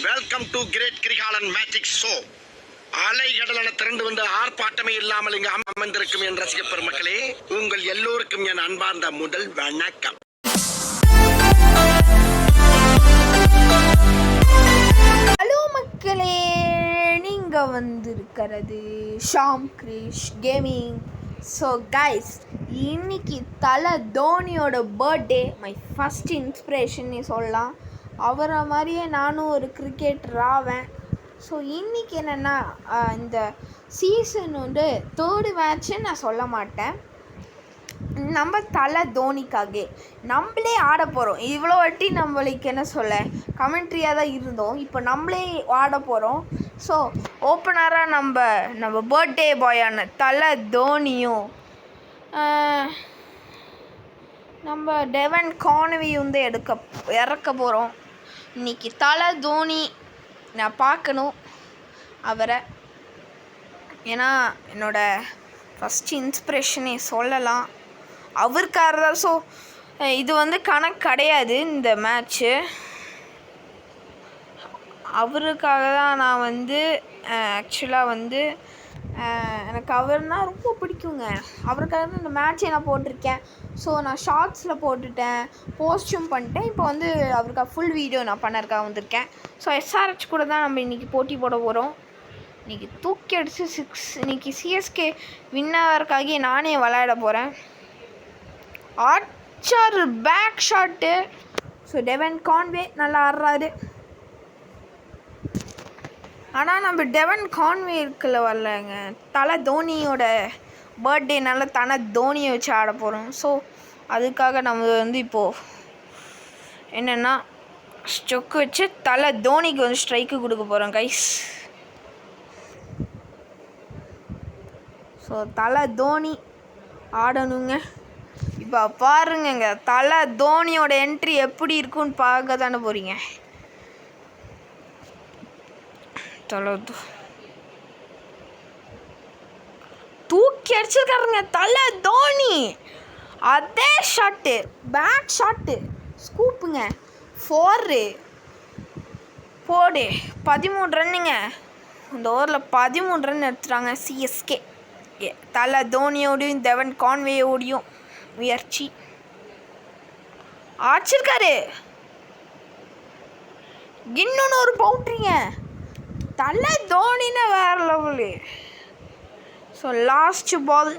Welcome to great Kirikalan magic show. அலைகடலான திரண்டு வந்து ஆர்ப்பாட்டமே இல்லாமல் இங்கு அமர்ந்திருக்கும் என் ரசிக பெருமக்களே, உங்கள் எல்லோருக்கும் என் அன்பார்ந்த முதல் வணக்கம். ஹலோ மக்களே, நீங்க வந்திருக்கிறது Sham Krish gaming. So guys, இன்னைக்கு தலை தோனியோட பர்த்டே. மை ஃபஸ்ட் இன்ஸ்பிரேஷன் சொல்லலாம். அவரை மாதிரியே நானும் ஒரு கிரிக்கெட்டர் ஆவேன். ஸோ இன்றைக்கி என்னென்னா, இந்த சீசன் வந்து தேர்டு மேட்ச்சுன்னு நான் சொல்ல மாட்டேன். நம்ம தலை தோனிக்காக நம்மளே ஆட போகிறோம். இவ்வளோ வாட்டி நம்மளுக்கு என்ன சொல்ல கமெண்ட்ரியாக தான் இருந்தோம். இப்போ நம்மளே ஆட போகிறோம். ஸோ ஓப்பனராக நம்ம பர்த்டே பாயான தலை தோனியும் நம்ம டெவன் கான்வே வந்து இறக்க போகிறோம். இன்றைக்கி தலை தோனி நான் பார்க்கணும் அவரை. ஏன்னா என்னோடய ஃபஸ்ட்டு இன்ஸ்பிரேஷனே சொல்லலாம் அவருக்காக தான். ஸோ இது வந்து கணக்கு கிடையாது, இந்த மேட்ச்சு அவருக்காக தான். நான் வந்து ஆக்சுவலாக வந்து எனக்கு அவர்னால் ரொம்ப பிடிக்குங்க. அவருக்காக தான் இந்த மேட்ச்சை நான் போட்டிருக்கேன். ஸோ நான் ஷார்ட்ஸில் போட்டுட்டேன், போஸ்ட்டும் பண்ணிட்டேன். இப்போ வந்து அவருக்காக ஃபுல் வீடியோ நான் பண்ணறதுக்காக வந்திருக்கேன். ஸோ SRH கூட தான் நம்ம இன்றைக்கி போட்டி போட போகிறோம். இன்றைக்கி தூக்கி அடித்து 6. இன்றைக்கி CSK வின்னவருக்காக நானே விளையாட போகிறேன். Archer back shot. So Devon Conway நல்லா ஆடுறாரு. ஆனால் நம்ம டெவன் கான்வே இருக்குல்ல வரலங்க, தலை தோனியோட பர்த்டேனால தலை தோனியை வச்சு ஆட போகிறோம். ஸோ அதுக்காக நம்ம வந்து இப்போது என்னென்னா ஸ்டொக்கு வச்சு தலை தோனிக்கு வந்து ஸ்ட்ரைக்கு கொடுக்க போகிறோம் கைஸ். ஸோ தலை தோனி ஆடணுங்க. இப்போ பாருங்கங்க, தலை தோனியோட என்ட்ரி எப்படி இருக்குன்னு பார்க்க தானே போகிறீங்க. தூக்கி அடிச்சிருக்காருங்க தலை தோனி. அதே ஷாட்டு, பேக் ஷாட்டு, ஸ்கூப்புங்க, 4 போடு. 13 ரன்னுங்க. இந்த ஓவரில் 13 ரன் எடுத்துட்டாங்க CSK. தலை தோனியோடையும் டெவன் கான்வேயோடையும் முயற்சி ஆச்சிருக்காரு. இன்னொன்று ஒரு பவுண்ட்ரிங்க. தலை தோனின்னா வேறு level. So last ball.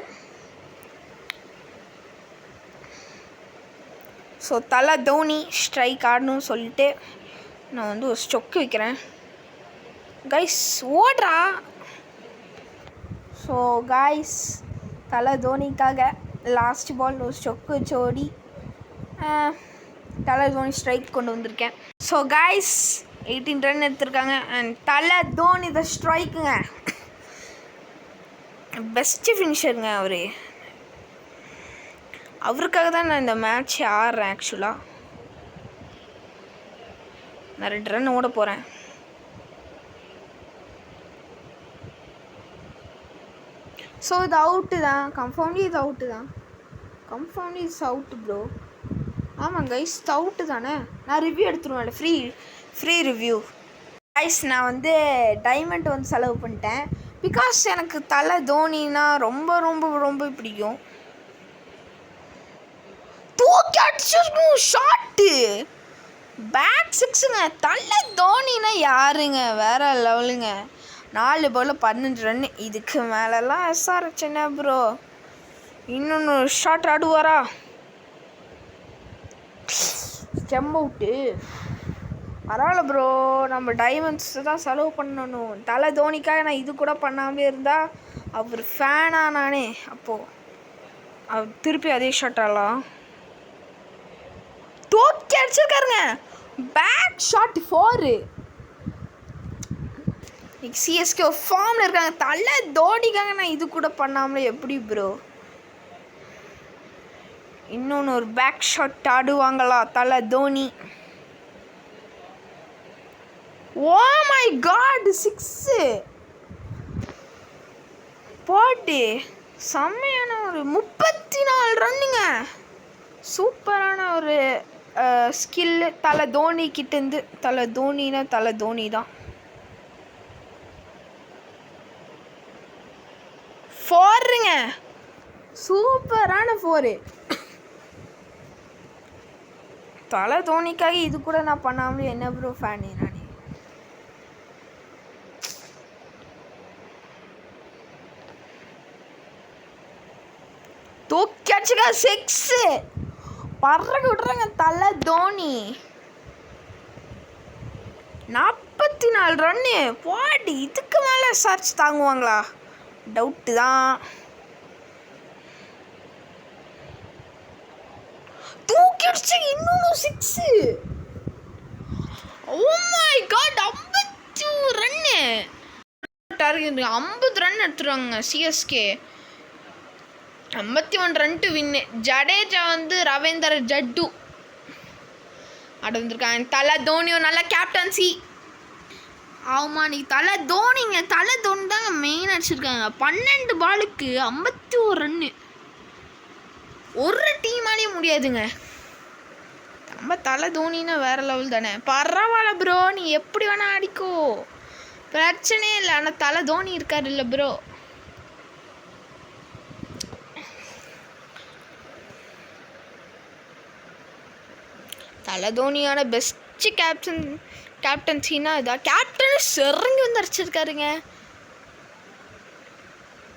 So தலை தோனி ஸ்ட்ரைக் ஆடணும்னு சொல்லிட்டு நான் வந்து ஒரு ஸ்டொக்கு வைக்கிறேன் கைஸ். ஓடுறா. ஸோ கைஸ், தலை தோனிக்காக லாஸ்ட் பால் ஒரு ஸ்டொக்கு வச்சு ஓடி தலை தோனி ஸ்ட்ரைக் கொண்டு வந்திருக்கேன். ஸோ கைஸ், 18 ரன் எடுத்திருக்காங்க. அண்ட் தலை தோனி த ஸ்ட்ரைக்குங்க. பெஸ்ட்டு ஃபினிஷருங்க அவர். அவருக்காக தான் நான் இந்த மேட்ச்சை ஆடுறேன். ஆக்சுவலாக நான் 2 ரன் ஓட போகிறேன். ஸோ இது அவுட்டு தான், கன்ஃபார்ம்லி இது அவுட்டு தான். கன்ஃபார்ம்லி இட்ஸ் அவுட்டு ப்ரோ. ஆமாம் கைஸ், அவுட்டு தானே. நான் ரிவ்யூ எடுத்துருவேன், ஃப்ரீ ரிவ்யூ கைஸ். நான் வந்து டைமண்ட் வந்து செலவு பண்ணிட்டேன். பிகாஸ் எனக்கு தலை தோனின்னா ரொம்ப ரொம்ப ரொம்ப பிடிக்கும். தூக்கி அடிச்சிருக்கும் ஷாட்டு, பேக் 6ங்க. தலை தோனின்னா யாருங்க, வேற லெவலுங்க. 4 பாலில் 12 ரன். இதுக்கு மேலெல்லாம் SRH என்ன ப்ரோ. இன்னொன்று ஷாட் ஆடுவாரா? Stump out. பரவாயில்ல ப்ரோ, நம்ம டைமண்ட்ஸ் தான் செலவு பண்ணணும். தலை தோனிக்காக நான் இது கூட பண்ணாமே இருந்தால் அவர் ஃபேனா நானே. அப்போது அவர் திருப்பி அதே ஷாட் ஆடலாம். தூக்கி அடிச்சிருக்காருங்க, பேக் ஷாட் 4. CSK ஒரு ஃபார்மில் இருக்காங்க. தலை தோனிக்காக நான் இது கூட பண்ணாமலே எப்படி ப்ரோ. இன்னொன்று ஒரு பேக் ஷாட் ஆடுவாங்களா தலை தோனி? ஓ மை காட், 6 போட்டு செம்மையான ஒரு 34 ரன்னுங்க. சூப்பரான ஒரு ஸ்கில்லு தலை தோனி கிட்டேருந்து. தலை தோனினா தலை தோனி தான். ஃபோருங்க, சூப்பரான ஃபோரு. தலை தோனிக்காக இது கூட நான் பண்ணாமல் என்ன ப்ரோ ஃபேனு நான். தூக்கி அடிச்சுக்க 6 பறக்க விட்றாங்க தலை தோனி. 44 ரன்னு போடி. இதுக்கு மேலே சர்ச் தாங்குவாங்களா? டவுட்டு தான். தூக்கி அடிச்சு இன்னொன்று 6. Oh my God, 50 run target. 50 run எடுத்துருவாங்க சிஎஸ்கே. 51 ரன்ட்டு வின்னு. ஜடேஜா வந்து ரவீந்தர் ஜட்டு அடர்ந்துருக்காங்க. தலை தோனியும் நல்ல கேப்டன்சி. ஆமா, நீ தலை தோனிங்க. தலை தோனி தாங்க மெயின் அடிச்சிருக்காங்க. 12 பாலுக்கு 51 ரன்னு. ஒரு டீமாலேயும் முடியாதுங்க. நம்ம தலை தோனின்னா வேற லெவல் தானே. பரவாயில்ல ப்ரோ, நீ எப்படி வேணா அடிக்கோ, பிரச்சனையே இல்லை. ஆனால் தலை தோனி இருக்காரு இல்லை ப்ரோ. தலை தோனியான பெஸ்ட் கேப்டன்சின்னா இதான். கேப்டன் செறங்கி வந்து அடிச்சிருக்காருங்க.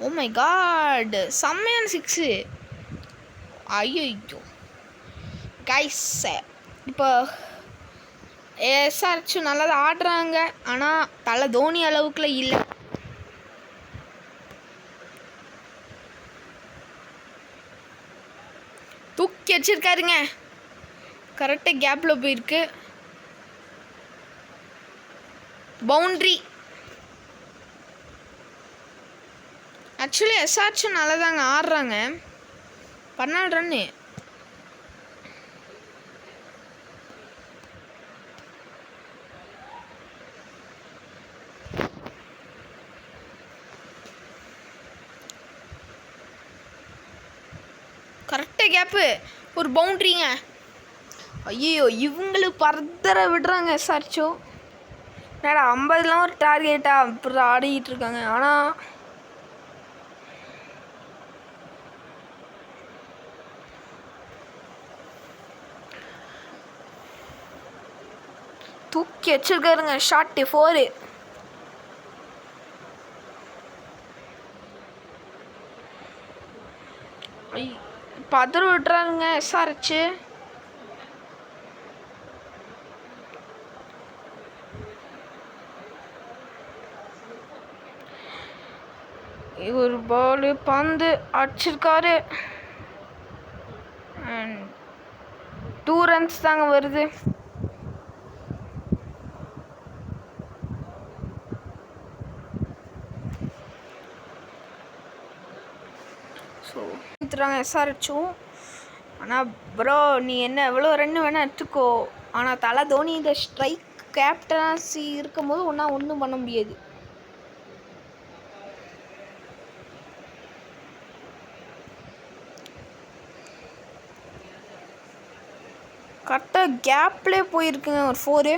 ஓ மை காட், செம்மையான 6. ஐயோ கைஸ், இப்போ எஸ்ஆர்ஹெச் நல்லா தான் ஆடுறாங்க. ஆனால் தலை தோனி அளவுக்குள்ள இல்லை. தூக்கி வச்சிருக்காருங்க. கரெக்டாக கேப்பில் போயிருக்கு. பவுண்ட்ரி. ஆக்சுவலி எஸ்ஆர்ஹெச் நல்லா தாங்க ஆடுறாங்க. 14 ரன்னு. கரெக்டாக கேப்பு, ஒரு பவுண்ட்ரிங்க. ஐயோ, இவங்களுக்கு பர்தர விடுறாங்க எஸ்ஆர்ஹெச்சோ. என்னடா 50லாம் ஒரு டார்கெட்டாக அப்படி ஆடிக்கிட்டு இருக்காங்க. ஆனால் தூக்கி வச்சிருக்காருங்க. ஷாட்டு 4. பதற விட்டுறாருங்க எஸ்ஆர்ஹெச். ஒரு பால் பந்து அடிச்சிருக்காரு. 2 ரன்ஸ் தாங்க வருது. ஸோ எஸ்ஆர்ஹெச்சும். ஆனால் ப்ரோ, நீ என்ன எவ்வளோ ரன்னு வேணால் எடுத்துக்கோ. ஆனால் தலை தோனி இந்த ஸ்ட்ரைக் கேப்டன்சி இருக்கும்போது ஒன்றும் பண்ண முடியாது. கரெக்டாக கேப்லேயே போயிருக்குங்க ஒரு 4.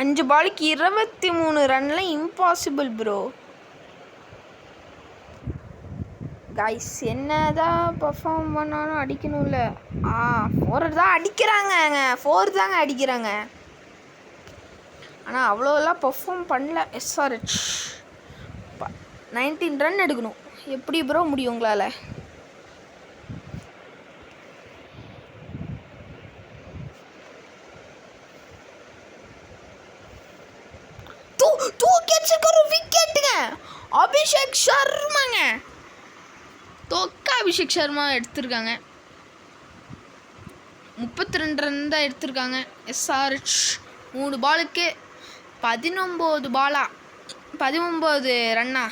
அஞ்சு பாலுக்கு 23 ரன்லாம் இம்பாசிபிள் ப்ரோ. கைஸ், என்னதான் பர்ஃபார்ம் பண்ணாலும் அடிக்கணும்ல. 4 தான் அடிக்கிறாங்க. 4 தாங்க அடிக்கிறாங்க. ஆனால் அவ்வளோலாம் பர்ஃபார்ம் பண்ணல எஸ்ஆர்ஹெச். 19 ரன் எடுக்கணும். எப்படி ப்ரோ முடியும் உங்களால்? தூக்கி ஒரு விக்கெட்டுங்க. அபிஷேக் சர்மாங்க. அபிஷேக் சர்மா எடுத்திருக்காங்க. 32 ரன் தான் எடுத்திருக்காங்க எஸ்ஆர்ஹெச். 3 பாலுக்கு 19 ரன்னா?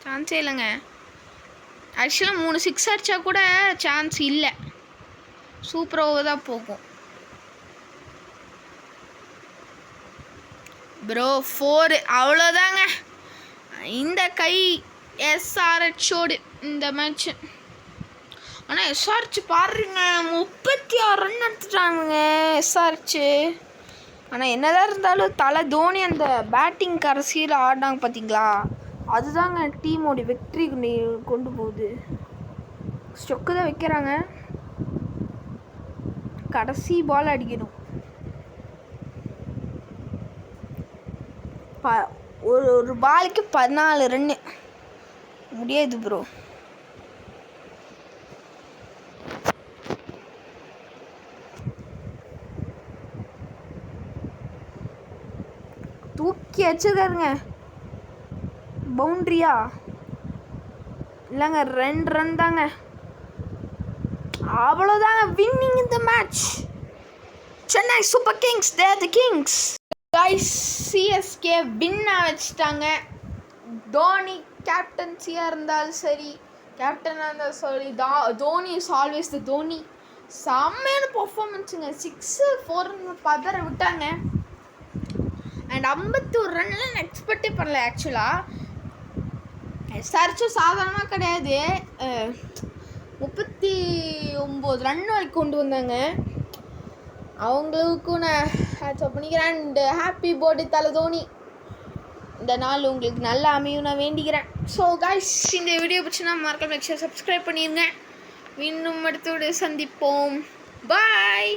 சான்ஸே இல்லைங்க. ஆக்சுவலாக 3 6 அடித்தா கூட சான்ஸ் இல்லை. சூப்பர் ஓவர் தான் போகும் ப்ரோ. 4 அவ்வளோதாங்க. இந்த கை எஸ்ஆர்ஹெச்சோடு இந்த மேட்ச்சு. ஆனால் எஸ்ஆர்ஹெச் பாருங்க 36 ரன் எடுத்துட்டாங்க எஸ்ஆர்ஹெச். ஆனால் என்னதான் இருந்தாலும் தலை தோனி அந்த பேட்டிங் கடைசியில் ஆடினாங்க பார்த்தீங்களா, அதுதாங்க டீமோட வெற்றி கொண்டு போகுது. ஸ்டொக்கு தான் வைக்கிறாங்க, கடைசி பால் அடிக்கணும். ஒரு பாலுக்கு 14 ரன்னு முடியாது ப்ரோ. தூக்கி வச்சுருக்காருங்க. பவுண்ட்ரியா இல்லைங்க, 2 ரன் தாங்க. அவ்வளோதாங்க, வின்னிங் இந்த match. Chennai super Kings, they are the Kings. Guys, CSK win வச்சுட்டாங்க. தோனி கேப்டன்சியாக இருந்தாலும் சரி, கேப்டனாக இருந்தாலும் சரி, Dhoni is always the Dhoni. செம்மையான பர்ஃபார்மன்ஸுங்க. 6-4 பதற விட்டாங்க. அண்ட் 51 ரன்லாம் நான் எக்ஸ்பெக்டே பண்ணல ஆக்சுவலாக. எஸ்ஆர்ஹெச்சும் சாதாரணமாக கிடையாது, 39 ரன் வரைக்கும் கொண்டு வந்தாங்க. அவங்களுக்கும் நான் ஹேட்ஸ் பண்ணிக்கிறேன். அண்ட் ஹாப்பி பர்த்டே தலை தோனி. இந்த நாள் உங்களுக்கு நல்லா அமையும் நான் வேண்டிக்கிறேன். ஸோ கைஸ், இந்த வீடியோ பிடிச்சினா மறக்காம சப்ஸ்கிரைப் பண்ணிடுங்க. இன்னும் அடுத்த வீடியோ சந்திப்போம். பாய்.